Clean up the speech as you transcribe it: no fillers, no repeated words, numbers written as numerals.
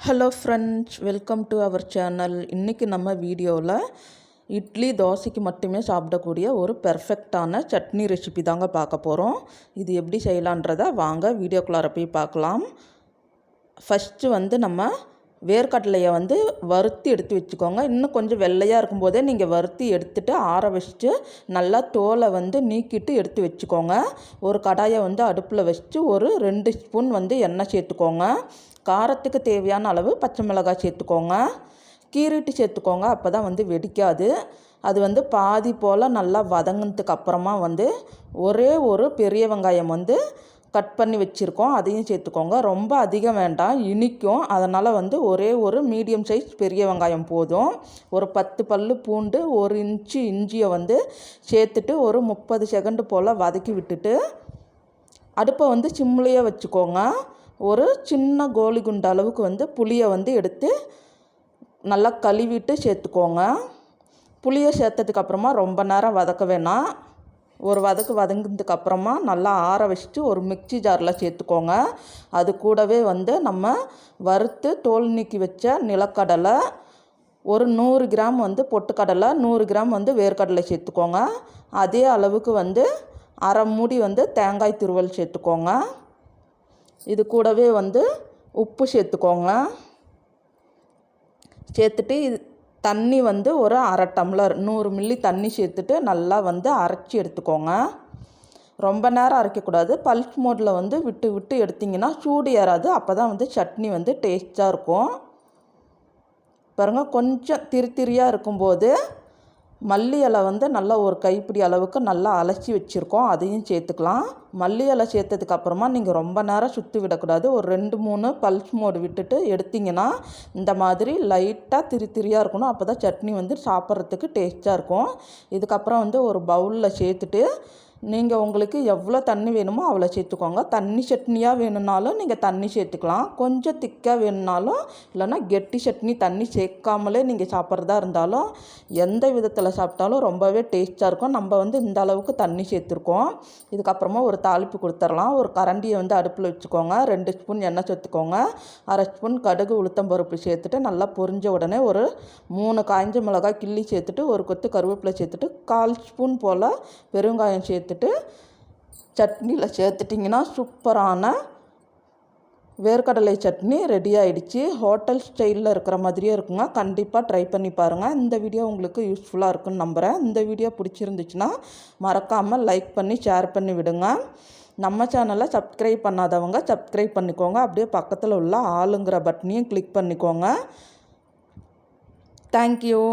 Hello friends, welcome to our channel. இன்றைக்கி நம்ம வீடியோவில் இட்லி தோசைக்கு மட்டுமே சாப்பிடக்கூடிய ஒரு பெர்ஃபெக்டான சட்னி ரெசிபி தாங்க பார்க்க போகிறோம். இது எப்படி செய்யலான்றதை வாங்க வீடியோக்குள்ளார போய் பார்க்கலாம். ஃபஸ்ட்டு நம்ம வேர்க்கடலையை வறுத்து எடுத்து வச்சுக்கோங்க. இன்னும் கொஞ்சம் வெள்ளையாக இருக்கும்போதே நீங்கள் வறுத்து எடுத்துகிட்டு ஆற வச்சுட்டு நல்லா தோலை நீக்கிட்டு எடுத்து வச்சுக்கோங்க. ஒரு கடாயை அடுப்பில் வச்சுட்டு ஒரு 2 ஸ்பூன் எண்ணெய் சேர்த்துக்கோங்க. காரத்துக்கு தேவையான அளவு பச்சை மிளகாய் சேர்த்துக்கோங்க. கீறிட்டு சேர்த்துக்கோங்க, அப்போ தான் வெடிக்காது. அது பாதி போல் நல்லா வதங்கினதுக்கு அப்புறமா ஒரே ஒரு பெரிய வெங்காயம் கட் பண்ணி வச்சுருக்கோம், அதையும் சேர்த்துக்கோங்க. ரொம்ப அதிகம் வேண்டாம், இனிக்கும். அதனால் ஒரே ஒரு மீடியம் சைஸ் பெரிய வெங்காயம் போதும். ஒரு 10 பல் பூண்டு, 1 இன்ச்சு இஞ்சியை சேர்த்துட்டு ஒரு 30 செகண்டு போல் வதக்கி விட்டுட்டு அடுப்பை சிம்லேயே வச்சுக்கோங்க. ஒரு சின்ன கோலி குண்டு அளவுக்கு புளியை எடுத்து நல்லா கழுவிட்டு சேர்த்துக்கோங்க. புளியை சேர்த்ததுக்கப்புறமா ரொம்ப நேரம் வதக்க வேணாம். ஒரு வதங்கினதுக்கு அப்புறமா நல்லா ஆற வச்சுட்டு ஒரு மிக்ஸி ஜாரில் சேர்த்துக்கோங்க. அது கூடவே நம்ம வறுத்து தோல் நீக்கி வச்ச நிலக்கடலை, ஒரு 100 கிராம் பொட்டுக்கடலை, 100 கிராம் வேர்க்கடலை சேர்த்துக்கோங்க. அதே அளவுக்கு அரை மூடி தேங்காய் துருவல் சேர்த்துக்கோங்க. இது கூடவே உப்பு சேர்த்துக்கோங்க. சேர்த்துட்டு தண்ணி ஒரு அரை டம்ளர் 100 மில்லி தண்ணி சேர்த்துட்டு நல்லா அரைச்சி எடுத்துக்கோங்க. ரொம்ப நேரம் அரைக்கக்கூடாது. பல்ஸ் மோடில் விட்டு விட்டு எடுத்திங்கன்னா சூடு ஏறாது. அப்போ தான் சட்னி டேஸ்ட்டாக இருக்கும். பாருங்கள், கொஞ்சம் திரியாக இருக்கும்போது மல்லி இலை நல்லா ஒரு கைப்பிடி அளவுக்கு நல்லா அலசி வச்சுருக்கோம், அதையும் சேர்த்துக்கலாம். மல்லி இலை சேர்த்ததுக்கப்புறமா நீங்கள் ரொம்ப நேரம் சுற்றி விடக்கூடாது. ஒரு 2-3 பல்ஸ் மோடு விட்டுட்டு எடுத்திங்கன்னா இந்த மாதிரி லைட்டாக திரியாக இருக்கணும். அப்போ தான் சட்னி சாப்பிட்றதுக்கு டேஸ்ட்டாக இருக்கும். இதுக்கப்புறம் ஒரு பவுலில் சேர்த்துட்டு நீங்கள் உங்களுக்கு எவ்வளோ தண்ணி வேணுமோ அவ்வளோ சேர்த்துக்கோங்க. தண்ணி சட்னியாக வேணும்னாலும் நீங்கள் தண்ணி சேர்த்துக்கலாம். கொஞ்சம் திக்காக வேணும்னாலும், இல்லைன்னா கெட்டி சட்னி தண்ணி சேர்க்காமலே நீங்கள் சாப்பிட்றதா இருந்தாலும் எந்த விதத்தில் சாப்பிட்டாலும் ரொம்பவே டேஸ்ட்டாக இருக்கும். நம்ம இந்த அளவுக்கு தண்ணி சேர்த்துருக்கோம். இதுக்கப்புறமா ஒரு தாளிப்பு கொடுத்துடலாம். ஒரு கரண்டியை அடுப்பில் வச்சுக்கோங்க. 2 ஸ்பூன் எண்ணெய் சேர்த்துக்கோங்க. அரை ஸ்பூன் கடுகு உளுத்தம்பருப்பு சேர்த்துட்டு நல்லா பொரிஞ்ச உடனே ஒரு 3 காய்ஞ்ச மிளகாய் கிள்ளி சேர்த்துட்டு ஒரு கொத்து கருவேப்பிலை சேர்த்துட்டு 1/4 ஸ்பூன் போல் பெருங்காயம் சேர்த்துட்டு சட்னியில் சேர்த்துட்டிங்கன்னா சூப்பரான வேர்க்கடலை சட்னி ரெடி ஆகிடுச்சு. ஹோட்டல் ஸ்டைலில் இருக்கிற மாதிரியே இருக்குங்க. கண்டிப்பாக ட்ரை பண்ணி பாருங்கள். இந்த வீடியோ உங்களுக்கு யூஸ்ஃபுல்லாக இருக்குன்னு நம்புகிறேன். இந்த வீடியோ பிடிச்சிருந்துச்சுன்னா மறக்காமல் லைக் பண்ணி ஷேர் பண்ணி விடுங்க. நம்ம சேனலை சப்ஸ்கிரைப் பண்ணாதவங்க சப்ஸ்கிரைப் பண்ணிக்கோங்க. அப்படியே பக்கத்தில் உள்ள ஆளுங்கிற பட்டனையும் கிளிக் பண்ணிக்கோங்க. தேங்க்யூ.